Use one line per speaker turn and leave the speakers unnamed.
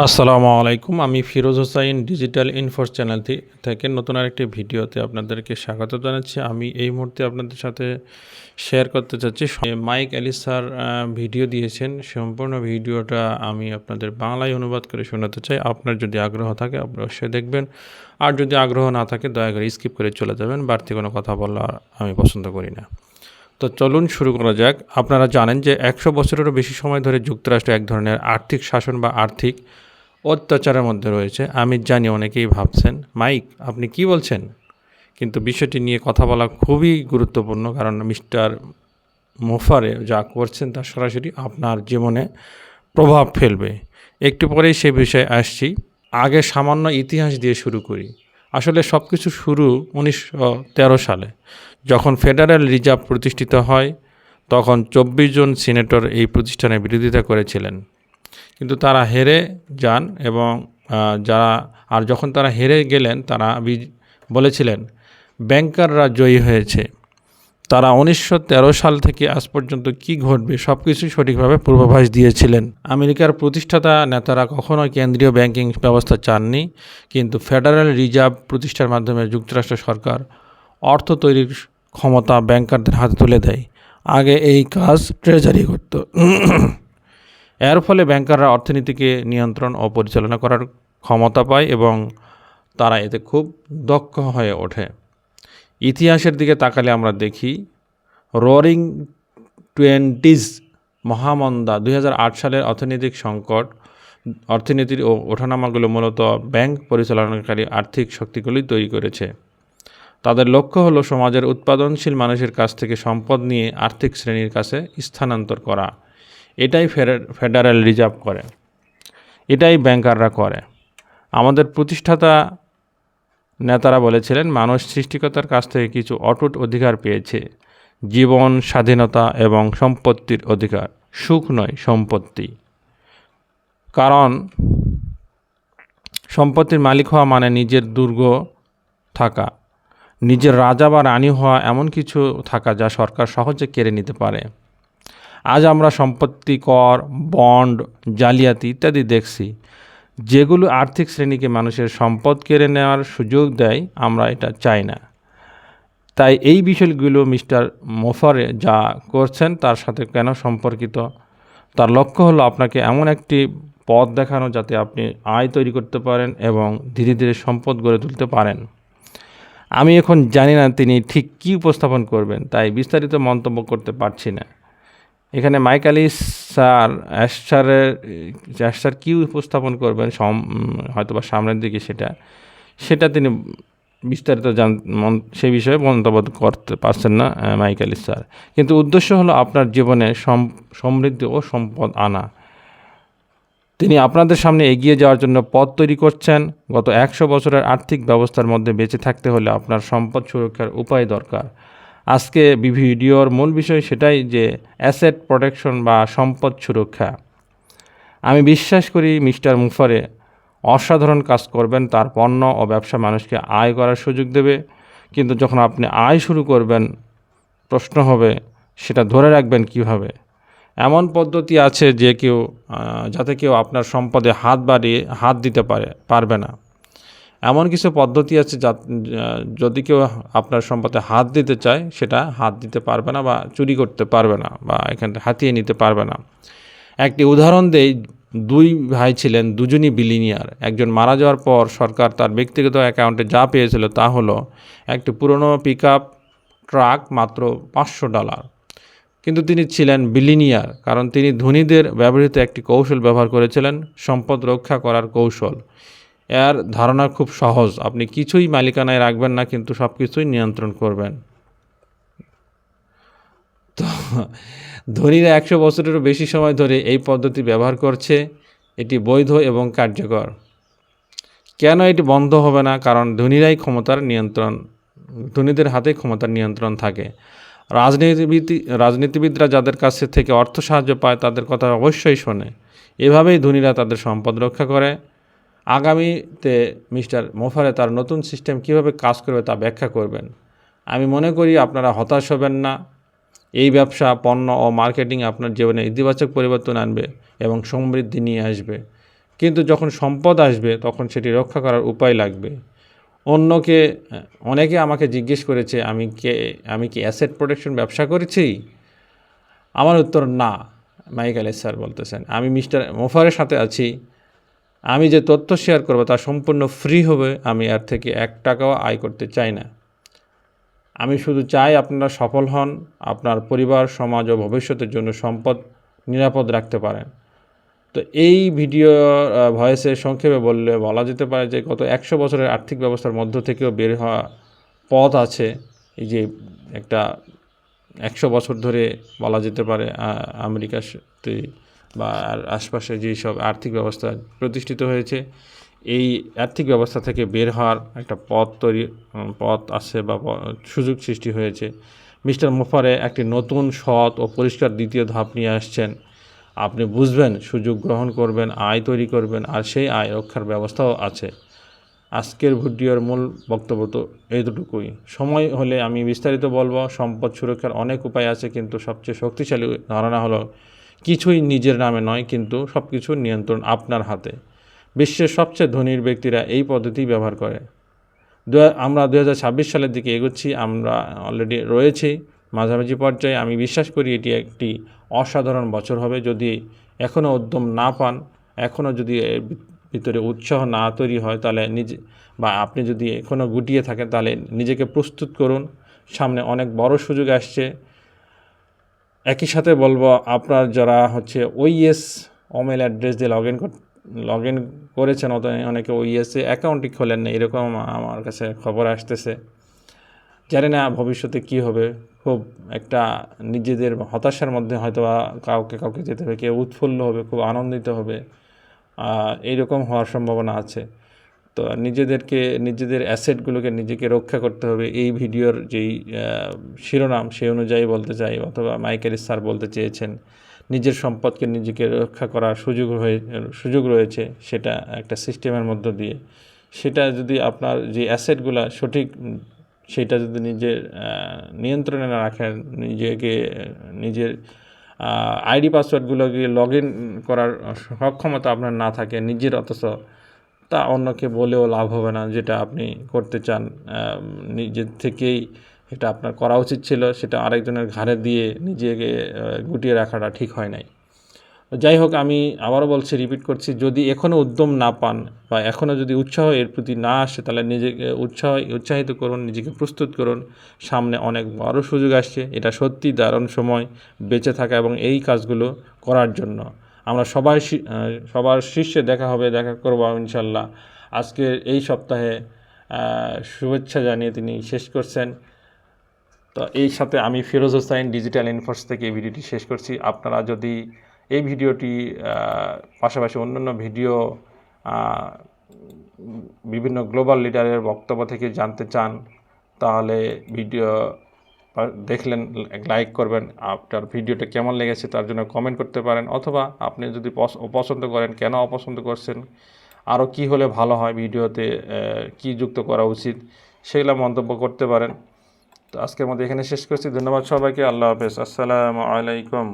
আসসালামু আলাইকুম। আমি Firoz Hossain digital enforce channel থেকে নতুন আরেকটি ভিডিওতে আপনাদেরকে স্বাগত জানাচ্ছি। আমি এই মুহূর্তে আপনাদের সাথে শেয়ার করতে চাচ্ছি মাইক আলী স্যার ভিডিও দিয়েছেন। সম্পূর্ণ ভিডিওটা আমি আপনাদের বাংলায় অনুবাদ করে শোনাতে চাই। আপনার যদি আগ্রহ থাকে অবশ্যই দেখবেন, আর যদি আগ্রহ না থাকে দয়া করে স্কিপ করে চলে যাবেন। বাড়তি কোনো কথা বলা আমি পছন্দ করি না। তো চলুন শুরু করা যাক। আপনারা জানেন যে 100 বছরেরও বেশি সময় ধরে যুক্তরাষ্ট্র এক ধরনের আর্থিক শাসন বা আর্থিক অত্যাচারের মধ্যে রয়েছে। আমি জানি অনেকেই ভাবছেন, মাইক আপনি কি বলছেন? কিন্তু বিষয়টি নিয়ে কথা বলা খুবই গুরুত্বপূর্ণ, কারণ মিস্টার মোফারে যা করছেন তা সরাসরি আপনার জীবনে প্রভাব ফেলবে। একটু পরেই সে বিষয়ে আসছি। আগে সামান্য ইতিহাস দিয়ে শুরু করি। আসলে সব কিছু শুরু 1913 সালে, যখন ফেডারেল রিজার্ভ প্রতিষ্ঠিত হয়। তখন 24 জন সিনেটর এই প্রতিষ্ঠানের বিরোধিতা করেছিলেন, কিন্তু তারা হেরে যান। এবং যখন তারা হেরে গেলেন, তারা বলেছিলেন ব্যাংকাররা জয়ী হয়েছে। তারা 1913 সাল থেকে আজ পর্যন্ত কি ঘটবে সব কিছুই সঠিকভাবে পূর্বাভাস দিয়েছিলেন। আমেরিকার প্রতিষ্ঠাতা নেতারা কখনোই কেন্দ্রীয় ব্যাংকিং ব্যবস্থা চাননি, কিন্তু ফেডারেল রিজার্ভ প্রতিষ্ঠার মাধ্যমে যুক্তরাষ্ট্র সরকার অর্থ তৈরির ক্ষমতা ব্যাংকারদের হাতে তুলে দেয়। আগে এই কাজ ট্রেজারি করত। এর ফলে ব্যাংকাররা অর্থনীতিকে নিয়ন্ত্রণ ও পরিচালনা করার ক্ষমতা পায় এবং তারা এতে খুব দক্ষ হয়ে ওঠে। ইতিহাসের দিকে তাকালে আমরা দেখি রোয়ারিং টোয়েন্টিজ মহামন্দা, 2008 সালের অর্থনৈতিক সংকট অর্থনীতির ওঠানামাগুলো মূলত ব্যাংক পরিচালনাকারী আর্থিক শক্তিগুলি তৈরি করেছে। তাদের লক্ষ্য হলো সমাজের উৎপাদনশীল মানুষের কাছ থেকে সম্পদ নিয়ে আর্থিক শ্রেণীর কাছে স্থানান্তর করা। এটাই ফেডারেল রিজার্ভ করে, এটাই ব্যাংকাররা করে। আমাদের প্রতিষ্ঠাতা নেতারা বলেছিলেন মানুষ সৃষ্টিকর্তার কাছ থেকে কিছু অটুট অধিকার পেয়েছে, জীবন, স্বাধীনতা এবং সম্পত্তির অধিকার। সুখ নয়, সম্পত্তি। কারণ সম্পত্তির মালিক হওয়া মানে নিজের দুর্গ থাকা, নিজের রাজা বা রানী হওয়া, এমন কিছু থাকা যা সরকার সহজে কেড়ে নিতে পারে। আজ আমরা সম্পত্তি কর, বন্ড, জালিয়াতি ইত্যাদি দেখছি, যেগুলো আর্থিক শ্রেণীকে মানুষের সম্পদ কেড়ে নেওয়ার সুযোগ দেয়। আমরা এটা চাই না। তাই এই বিষয়গুলো মিস্টার মোফারে যা করছেন তার সাথে কেন সম্পর্কিত? তার লক্ষ্য হলো আপনাকে এমন একটি পথ দেখানো যাতে আপনি আয় তৈরি করতে পারেন এবং ধীরে ধীরে সম্পদ গড়ে তুলতে পারেন। আমি এখন জানি না তিনি ঠিক কী উপস্থাপন করবেন, তাই বিস্তারিত মন্তব্য করতে পারছি না। এখানে মাইক আলী স্যার অ্যাশার কী উপস্থাপন করবেন হয়তো বা সামনের দিকে, সেটা তিনি বিস্তারিত সেই বিষয়ে মন্তব্য করতে পারছেন না মাইক আলী স্যার। কিন্তু উদ্দেশ্য হলো আপনার জীবনে সমৃদ্ধি ও সম্পদ আনা। তিনি আপনাদের সামনে এগিয়ে যাওয়ার জন্য পথ তৈরি করছেন। গত 100 বছরের আর্থিক ব্যবস্থার মধ্যে বেঁচে থাকতে হলে আপনার সম্পদ সুরক্ষার উপায় দরকার। আজকে ভিডিওর মূল বিষয় সেটাই, যে অ্যাসেট প্রোটেকশন বা সম্পদ সুরক্ষা। আমি বিশ্বাস করি মিস্টার মুফারে অসাধারণ কাজ করবেন। তার পণ্য ও ব্যবসা মানুষকে আয় করার সুযোগ দেবে, কিন্তু যখন আপনি আয় শুরু করবেন, প্রশ্ন হবে সেটা ধরে রাখবেন কিভাবে। এমন পদ্ধতি আছে যাতে কেউ আপনার সম্পদে হাত দিতে পারবে না। এমন কিছু পদ্ধতি আছে যদি কেউ আপনার সম্পদে হাত দিতে চায়, সেটা হাত দিতে পারবে না বা চুরি করতে পারবে না বা এখান থেকে হাতিয়ে নিতে পারবে না। একটি উদাহরণ দেই, 2 ভাই ছিলেন, দুজনই বিলিনিয়ার। একজন মারা যাওয়ার পর সরকার তার ব্যক্তিগত অ্যাকাউন্টে যা পেয়েছিল তা হলো একটি পুরনো পিকআপ ট্রাক, মাত্র $500। কিন্তু তিনি ছিলেন বিলিনিয়ার কারণ তিনি ধনীদের ব্যবহৃত একটি কৌশল ব্যবহার করেছিলেন, সম্পদ রক্ষা করার কৌশল। এর ধারণা খুব সহজ, আপনি কিছুই মালিকানায় রাখবেন না, কিন্তু সব কিছুই নিয়ন্ত্রণ করবেন। তো ধনীরা 100 বছরেরও বেশি সময় ধরে এই পদ্ধতি ব্যবহার করছে। এটি বৈধ এবং কার্যকর। কেন এটি বন্ধ হবে না? কারণ ধনীদের হাতে ক্ষমতার নিয়ন্ত্রণ থাকে। রাজনীতিবিদরা যাদের কাছ থেকে অর্থ সাহায্য পায় তাদের কথা অবশ্যই শোনে। এভাবেই ধনীরা তাদের সম্পদ রক্ষা করে। আগামীতে মিস্টার মোফারে তার নতুন সিস্টেম কীভাবে কাজ করবে তা ব্যাখ্যা করবেন। আমি মনে করি আপনারা হতাশ হবেন না। এই ব্যবসা, পণ্য ও মার্কেটিং আপনার জীবনে ইতিবাচক পরিবর্তন আনবে এবং সমৃদ্ধি নিয়ে আসবে। কিন্তু যখন সম্পদ আসবে তখন সেটি রক্ষা করার উপায় লাগবে। অনেকে আমাকে জিজ্ঞেস করেছে আমি কি অ্যাসেট প্রোটেকশন ব্যবসা করেছি? আমার উত্তর না। মাইক আলী স্যার বলতেছেন, আমি মিস্টার মোফারের সাথে আছি। আমি যে তথ্য শেয়ার করব তা সম্পূর্ণ ফ্রি হবে। আমি এর থেকে 1 টাকাও আয় করতে চাই না। আমি শুধু চাই আপনারা সফল হন, আপনার পরিবার, সমাজ ও ভবিষ্যতের জন্য সম্পদ নিরাপদ রাখতে পারেন। তো এই ভিডিও ভয়েসে সংক্ষেপে বলা যেতে পারে যে গত 100 বছরের আর্থিক ব্যবস্থার মধ্য থেকেও বের হওয়া পথ আছে। এই যে একটা 100 বছর ধরে বলা যেতে পারে আমেরিকাতে বা আশপাশে যেসব আর্থিক ব্যবস্থা প্রতিষ্ঠিত হয়েছে, এই আর্থিক ব্যবস্থা থেকে বের হওয়ার একটা পথ আছে বা সুযোগ সৃষ্টি হয়েছে। মিস্টার মোফারে একটি নতুন, সৎ ও পরিষ্কার দ্বিতীয় ধাপ নিয়ে আসছেন। আপনি বুঝবেন, সুযোগ গ্রহণ করবেন, আয় তৈরি করবেন, আর সেই আয় রক্ষার ব্যবস্থাও আছে। আজকের ভিডিওর মূল বক্তব্য তো এতটুকুই। সময় হলে আমি বিস্তারিত বলবো। সম্পদ সুরক্ষার অনেক উপায় আছে, কিন্তু সবচেয়ে শক্তিশালী ধারণা হলো কিছুই নিজের নামে নয়, কিন্তু সব কিছুর নিয়ন্ত্রণ আপনার হাতে। বিশ্বের সবচেয়ে ধনীর ব্যক্তিরা এই পদ্ধতি ব্যবহার করে। আমরা 2026 সালের দিকে এগোচ্ছি। আমরা অলরেডি রয়েছি মাঝামাঝি পর্যায়ে। আমি বিশ্বাস করি এটি একটি অসাধারণ বছর হবে। যদি এখনও উদ্যম না পান, এখনও যদি এর ভিতরে উৎসাহ না তৈরি হয়, তাহলে আপনি যদি এখনও গুটিয়ে থাকেন, তাহলে নিজেকে প্রস্তুত করুন। সামনে অনেক বড় সুযোগ আসছে। একই সাথে বলবো, আপনার যারা ওইএস ইমেল অ্যাড্রেস দিয়ে লগ ইন করেছেন, অনেকে ওইএসে অ্যাকাউন্টই খোলেন না, এরকম আমার কাছে খবর আসতেছে। জানি না ভবিষ্যতে কী হবে। খুব একটা নিজেদের হতাশার মধ্যে হয়তো কাউকে যেতে হবে, কেউ উৎফুল্ল হবে, খুব আনন্দিত হবে, এইরকম হওয়ার সম্ভাবনা আছে। তো নিজেদের অ্যাসেটগুলোকে নিজেকে রক্ষা করতে হবে। এই ভিডিওর যেই শিরোনাম, সেই অনুযায়ী বলতে চাই, অথবা মাইক এলিস স্যার বলতে চেয়েছেন, নিজের সম্পদকে নিজেকে রক্ষা করার সুযোগ রয়েছে, সেটা একটা সিস্টেমের মধ্য দিয়ে। সেটা যদি আপনার যে অ্যাসেটগুলো সঠিক, সেটা যদি নিজের নিয়ন্ত্রণে না রাখেন, নিজের আইডি পাসওয়ার্ডগুলোকে লগ ইন করার সক্ষমতা আপনার না থাকে নিজের, অথচ তা অন্যকে বলেও লাভ হবে না। যেটা আপনি করতে চান নিজের থেকেই, এটা আপনার করা উচিত ছিল, সেটা আরেকজনের ঘাড়ে দিয়ে নিজেকে গুটিয়ে রাখাটা ঠিক হয় নাই। যাই হোক, আমি আবারও বলছি, রিপিট করছি, যদি এখনও উদ্যম না পান বা এখনও যদি উৎসাহ এর প্রতি না আসে, তাহলে নিজেকে উৎসাহিত করুন, নিজেকে প্রস্তুত করুন। সামনে অনেক বড় সুযোগ আসছে। এটা সত্যি দারুণ সময় বেঁচে থাকা এবং এই কাজগুলো করার জন্য। আমরা সবার শীর্ষে দেখা করবো ইনশাল্লাহ। আজকের এই সপ্তাহে শুভেচ্ছা জানিয়ে তিনি শেষ করছেন। তো এই সাথে আমি ফিরোজ হোসাইন ডিজিটাল ইনফোর্স থেকে এই ভিডিওটি শেষ করছি। আপনারা যদি এই ভিডিওটি পাশাপাশি অন্যান্য ভিডিও বিভিন্ন গ্লোবাল লিডারের বক্তব্য থেকে জানতে চান, তাহলে ভিডিও দেখলেন, লাইক করবেন। আপনার ভিডিওটা কেমন লেগেছে তার জন্য কমেন্ট করতে পারেন, অথবা আপনি যদি অপছন্দ করেন, কেন অপছন্দ করছেন, আরও কি হলে ভালো হয়, ভিডিওতে কি যুক্ত করা উচিত, সেগুলো মন্তব্য করতে পারেন। তো আজকের মধ্যে এখানে শেষ করছি। ধন্যবাদ সবাইকে। আল্লাহ হাফেজ। আসসালামু আলাইকুম।